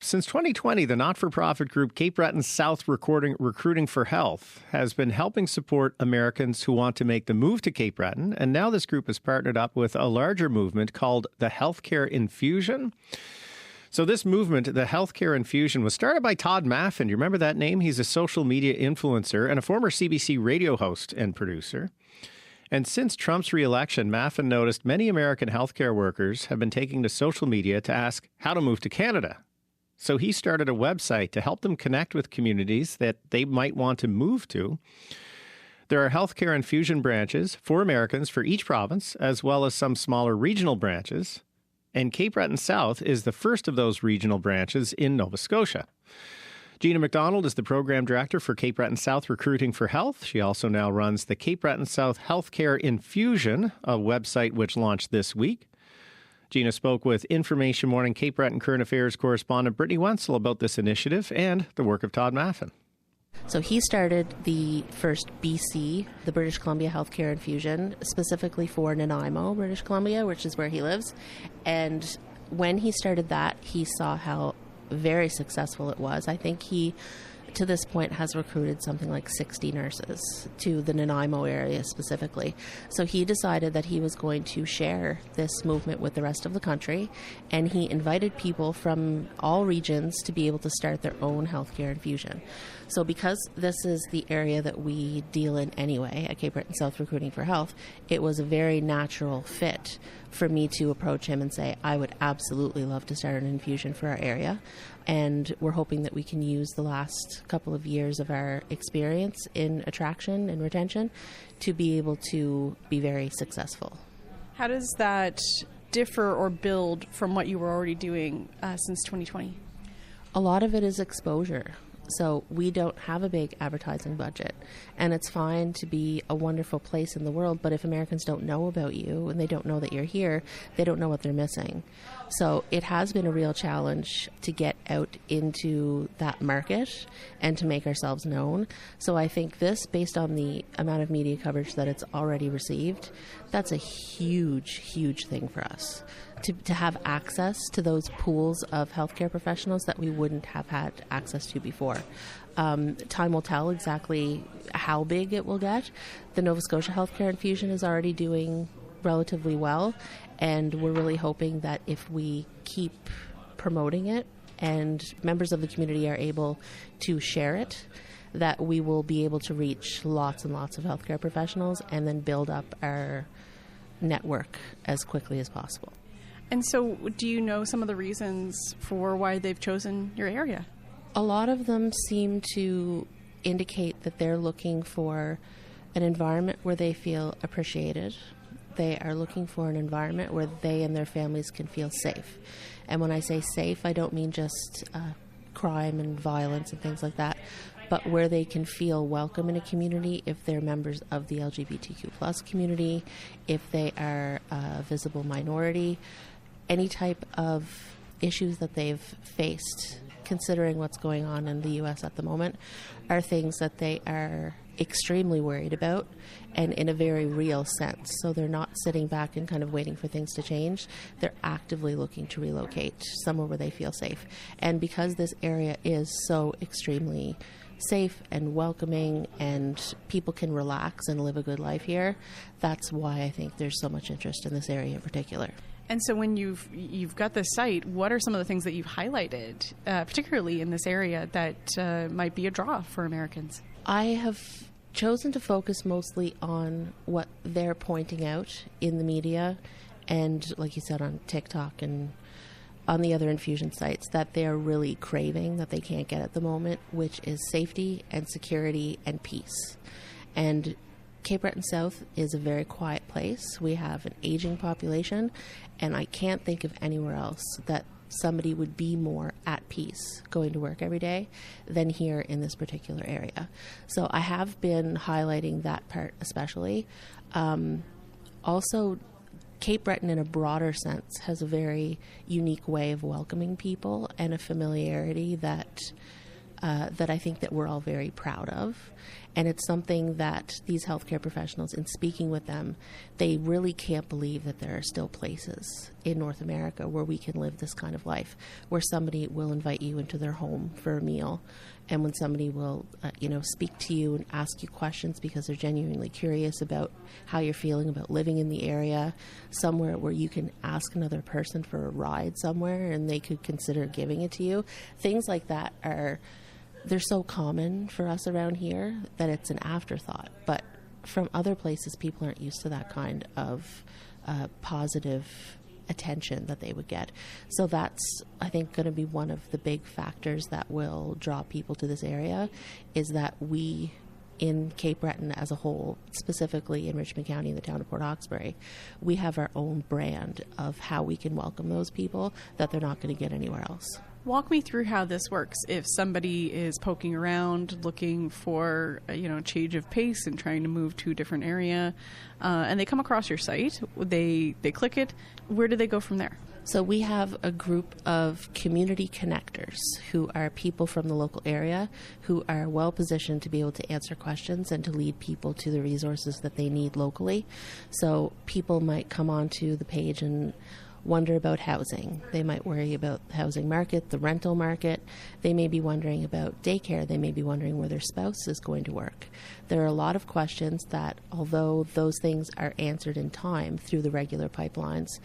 Since 2020, the not-for-profit group Cape Breton South Recruiting for Health has been helping support Americans who want to make the move to Cape Breton. And now this group has partnered up with a larger movement called the Healthcare Infusion. So this movement, the Healthcare Infusion, was started by Todd Maffin. Do you remember that name? He's a social media influencer and a former CBC radio host and producer. And since Trump's re-election, Maffin noticed many American healthcare workers have been taking to social media to ask how to move to Canada. So he started a website to help them connect with communities that they might want to move to. There are healthcare infusion branches for Americans for each province, as well as some smaller regional branches. And Cape Breton South is the first of those regional branches in Nova Scotia. Gina MacDonald is the program director for Cape Breton South Recruiting for Health. She also now runs the Cape Breton South Healthcare Infusion, a website which launched this week. Gina spoke with Information Morning Cape Breton current affairs correspondent Brittany Wenzel about this initiative and the work of Todd Maffin. So he started the first BC, the British Columbia Healthcare Infusion, specifically for Nanaimo, British Columbia, which is where he lives. And when he started that, he saw how very successful it was. I think he, to this point, has recruited something like 60 nurses to the Nanaimo area specifically. So he decided that he was going to share this movement with the rest of the country, and he invited people from all regions to be able to start their own healthcare infusion. So because this is the area that we deal in anyway at Cape Breton South Recruiting for Health, it was a very natural fit for me to approach him and say, I would absolutely love to start an infusion for our area. And we're hoping that we can use the last couple of years of our experience in attraction and retention to be able to be very successful. How does that differ or build from what you were already doing since 2020? A lot of it is exposure. So we don't have a big advertising budget, and it's fine to be a wonderful place in the world, but if Americans don't know about you and they don't know that you're here, they don't know what they're missing. So it has been a real challenge to get out into that market and to make ourselves known. So I think this, based on the amount of media coverage that it's already received, that's a huge, huge thing for us. To have access to those pools of healthcare professionals that we wouldn't have had access to before. Time will tell exactly how big it will get. The Nova Scotia Healthcare Infusion is already doing relatively well, and we're really hoping that if we keep promoting it and members of the community are able to share it, that we will be able to reach lots and lots of healthcare professionals and then build up our network as quickly as possible. And so do you know some of the reasons for why they've chosen your area? A lot of them seem to indicate that they're looking for an environment where they feel appreciated. They are looking for an environment where they and their families can feel safe. And when I say safe, I don't mean just crime and violence and things like that, but where they can feel welcome in a community if they're members of the LGBTQ plus community, if they are a visible minority. Any type of issues that they've faced, considering what's going on in the U.S. at the moment, are things that they are extremely worried about and in a very real sense. So they're not sitting back and kind of waiting for things to change. They're actively looking to relocate somewhere where they feel safe. And because this area is so extremely safe and welcoming and people can relax and live a good life here, that's why I think there's so much interest in this area in particular. And so when you've got this site, what are some of the things that you've highlighted, particularly in this area, that might be a draw for Americans? I have chosen to focus mostly on what they're pointing out in the media and, like you said, on TikTok and on the other infusion sites that they're really craving that they can't get at the moment, which is safety and security and peace. And Cape Breton South is a very quiet place. We have an aging population, and I can't think of anywhere else that somebody would be more at peace going to work every day than here in this particular area. So I have been highlighting that part especially. Also, Cape Breton in a broader sense has a very unique way of welcoming people and a familiarity that I think that we're all very proud of. And it's something that these healthcare professionals, in speaking with them, they really can't believe that there are still places in North America where we can live this kind of life, where somebody will invite you into their home for a meal, and when somebody will, speak to you and ask you questions because they're genuinely curious about how you're feeling about living in the area, somewhere where you can ask another person for a ride somewhere and they could consider giving it to you. Things like that they're so common for us around here that it's an afterthought. But from other places, people aren't used to that kind of positive attention that they would get. So that's, I think, going to be one of the big factors that will draw people to this area, is that we in Cape Breton as a whole, specifically in Richmond County and the town of Port Hawkesbury, we have our own brand of how we can welcome those people that they're not going to get anywhere else. Walk me through how this works. If somebody is poking around looking for a change of pace and trying to move to a different area, and they come across your site, they click it, where do they go from there? So we have a group of community connectors who are people from the local area who are well positioned to be able to answer questions and to lead people to the resources that they need locally. So people might come onto the page and wonder about housing. They might worry about the housing market, the rental market. They may be wondering about daycare. They may be wondering where their spouse is going to work. There are a lot of questions that, although those things are answered in time through the regular pipelines,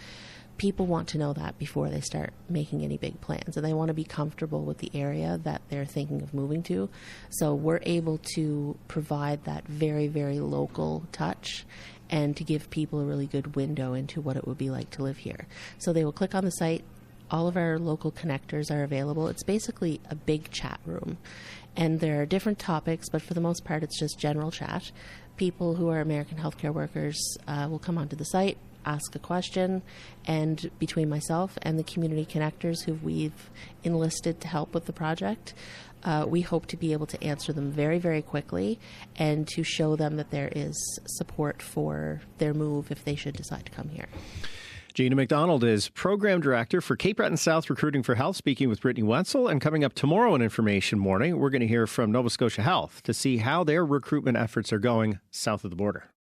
people want to know that before they start making any big plans, and they want to be comfortable with the area that they're thinking of moving to. So we're able to provide that very, very local touch and to give people a really good window into what it would be like to live here. So they will click on the site. All of our local connectors are available. It's basically a big chat room. And there are different topics, but for the most part, it's just general chat. People who are American healthcare workers will come onto the site, ask a question, and between myself and the community connectors who we've enlisted to help with the project, we hope to be able to answer them very, very quickly and to show them that there is support for their move if they should decide to come here. Gina MacDonald is Program Director for Cape Breton South Recruiting for Health, speaking with Brittany Wenzel. And coming up tomorrow on Information Morning, we're going to hear from Nova Scotia Health to see how their recruitment efforts are going south of the border.